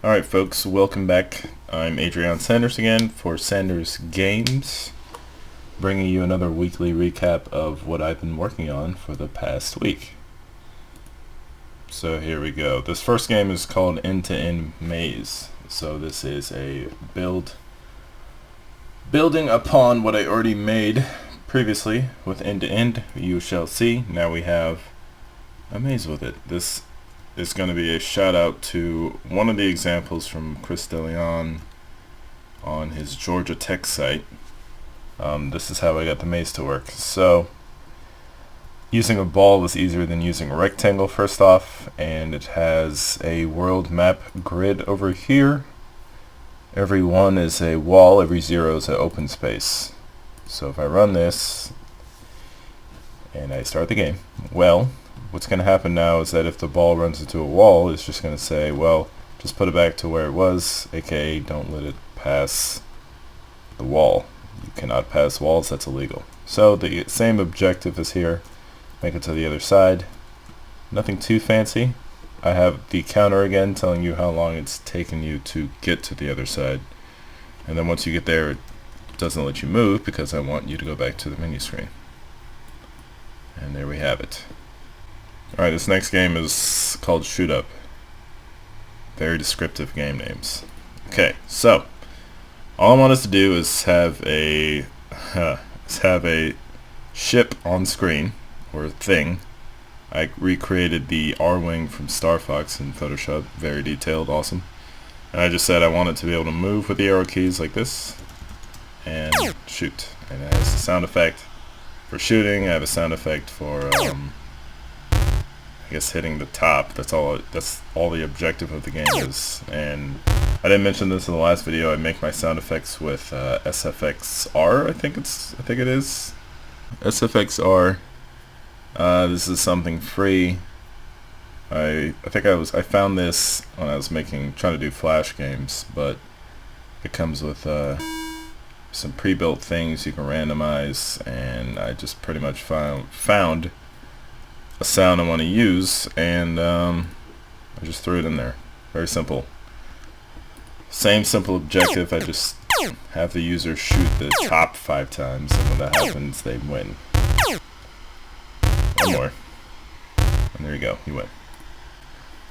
Alright folks, welcome back. I'm Adrian Sanders again for Sanders Games, bringing you another weekly recap of what I've been working on for the past week. So here we go. This first game is called End-to-End Maze. So this is a building upon what I already made previously with End-to-End. You shall see. Now we have a maze with it. This is going to be a shout out to one of the examples from Chris DeLeon on his Georgia Tech site. This is how I got the maze to work. So using a ball was easier than using a rectangle first off, and it has a world map grid over here. Every one is a wall, every zero is an open space. So if I run this and I start the game, well, what's going to happen now is that if the ball runs into a wall, it's just going to say, well, just put it back to where it was, aka don't let it pass the wall. You cannot pass walls, that's illegal. So the same objective is here, make it to the other side. Nothing too fancy. I have the counter again telling you how long it's taken you to get to the other side. And then once you get there, it doesn't let you move because I want you to go back to the menu screen. And there we have it. Alright, this next game is called Shoot Up. Very descriptive game names. Okay, so all I want us to do is have a ship on screen, or a thing. I recreated the R-Wing from Star Fox in Photoshop, very detailed, awesome. And I just said I want it to be able to move with the arrow keys like this, and shoot. And it has a sound effect for shooting. I have a sound effect for I guess hitting the top. That's all the objective of the game is. And I didn't mention this in the last video. I make my sound effects with SFX-R. I think it is SFX-R. This is something free. I found this when I was trying to do Flash games, but it comes with some pre-built things you can randomize, and I just pretty much found a sound I want to use, and I just threw it in there. Very simple. Same simple objective. I just have the user shoot the top 5 times, and when that happens, they win. One more, and there you go. You win.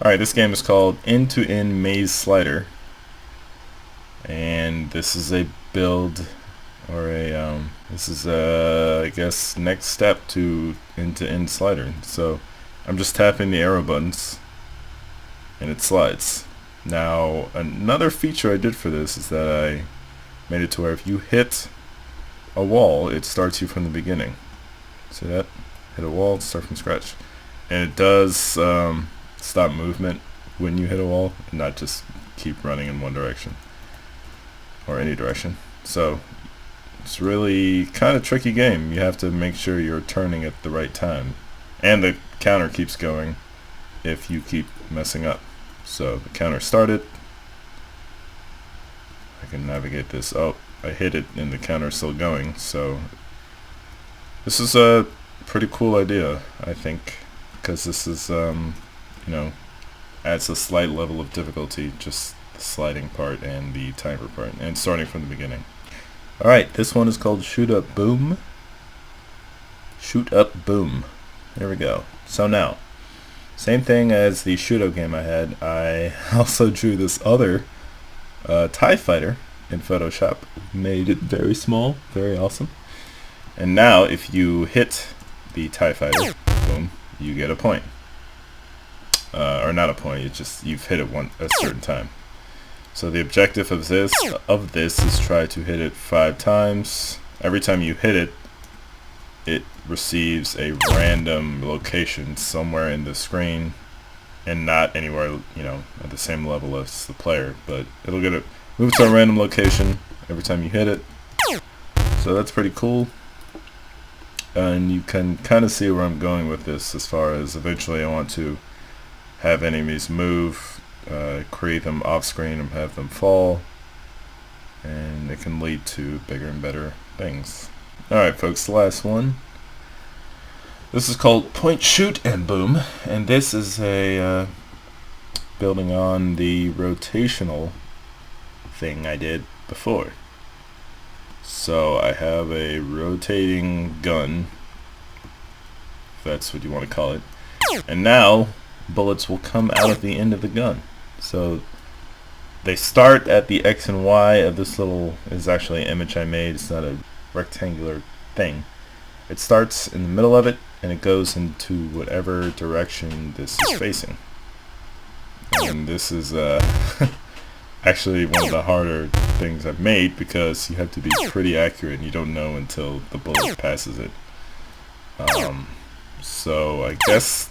Alright, this game is called End-to-End Maze Slider, and this is a build, or this is I guess next step to End-to-End Slider. So I'm just tapping the arrow buttons and it slides. Now another feature I did for this is that I made it to where if you hit a wall, it starts you from the beginning. See that? Hit a wall, start from scratch. And it does stop movement when you hit a wall, and not just keep running in one direction or any direction. So it's really kind of tricky game. You have to make sure you're turning at the right time, and the counter keeps going if you keep messing up. So the counter started. I can navigate this. Oh, I hit it and the counter's still going. So this is a pretty cool idea, I think, because this is adds a slight level of difficulty, just the sliding part and the timer part, and starting from the beginning. Alright, this one is called Shoot Up Boom. Shoot Up Boom. There we go. So now, same thing as the Shoot Up game I had, I also drew this other TIE fighter in Photoshop. Made it very small, very awesome. And now, if you hit the TIE fighter, boom, you get a point. Or not a point, it's just you've hit it a certain time. So the objective of this is try to hit it 5 times. Every time you hit it, it receives a random location somewhere in the screen, and not anywhere, at the same level as the player, but it'll get it moved to a random location every time you hit it. So that's pretty cool. And you can kind of see where I'm going with this, as far as eventually I want to have enemies move, create them off screen and have them fall, and it can lead to bigger and better things. Alright folks, the last one. This is called Point Shoot and Boom, and this is a building on the rotational thing I did before. So I have a rotating gun, if that's what you want to call it, and now bullets will come out of the end of the gun. So they start at the X and Y of this little, is actually an image I made, it's not a rectangular thing. It starts in the middle of it and it goes into whatever direction this is facing. And this is actually one of the harder things I've made, because you have to be pretty accurate and you don't know until the bullet passes it. So I guess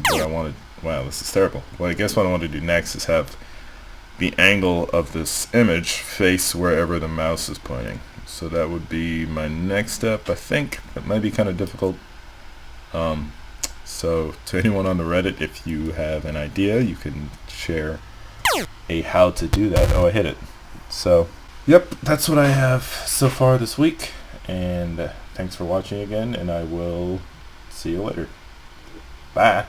what I wanted, wow, this is terrible. Well, I guess what I want to do next is have the angle of this image face wherever the mouse is pointing. So that would be my next step. I think that might be kind of difficult. So to anyone on the Reddit, if you have an idea, you can share a how to do that. Oh, I hit it. So, yep, that's what I have so far this week. And thanks for watching again, and I will see you later. Bye.